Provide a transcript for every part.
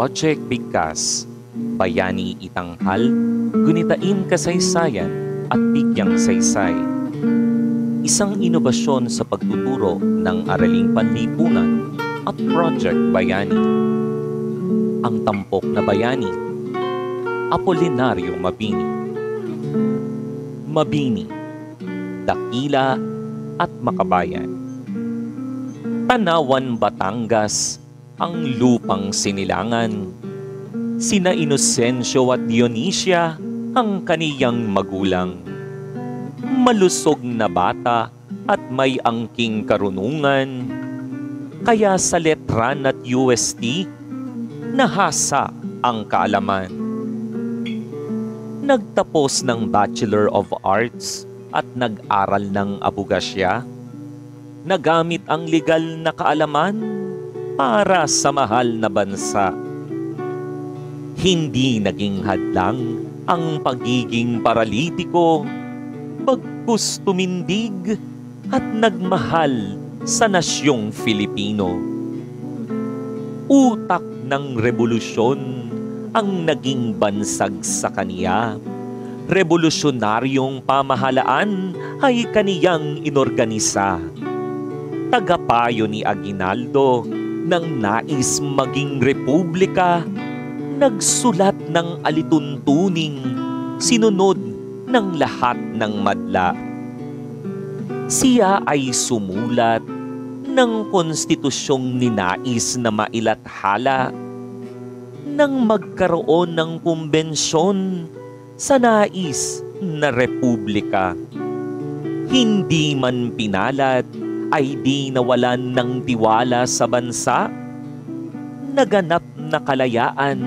Project Bigkas, Bayani Itanghal, Gunitain Kasaysayan at Bigyang Saysay. Isang inobasyon sa pagtuturo ng Araling Panlipunan at Project Bayani. Ang tampok na bayani, Apolinario Mabini. Mabini, dakila at makabayan. Tanawan, Batangas, ang lupang sinilangan. Sina Inocencio at Dionisia ang kaniyang magulang. Malusog na bata at may angking karunungan. Kaya sa letran at UST, nahasa ang kaalaman. Nagtapos ng Bachelor of Arts at nag-aral ng abogasya. Nagamit ang legal na kaalaman para sa mahal na bansa. Hindi naging hadlang ang pagiging paralitiko, bagkus tumindig at nagmahal sa nasyong Filipino. Utak ng revolusyon ang naging bansag sa kaniya. Revolusyonaryong pamahalaan ay kaniyang inorganisa. Tagapayo ni Aguinaldo nang nais maging republika, nagsulat ng alituntuning, sinunod ng lahat ng madla. Siya ay sumulat ng konstitusyong ninais na mailathala nang magkaroon ng kumbensyon sa nais na republika. Hindi man pinalad ay di nawalan ng tiwala sa bansa. Naganap na kalayaan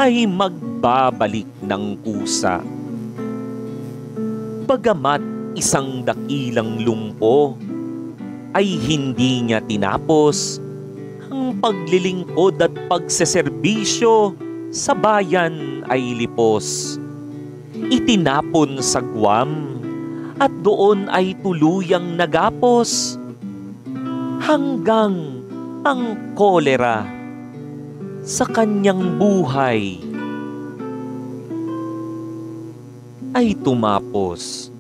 ay magbabalik ng kusa. Bagamat isang dakilang lumpo, ay hindi niya tinapos ang paglilingkod at pagseserbisyo sa bayan ay lipos. Itinapon sa Guam at doon ay tuluyang nagapos hanggang ang kolera sa kanyang buhay ay tumapos.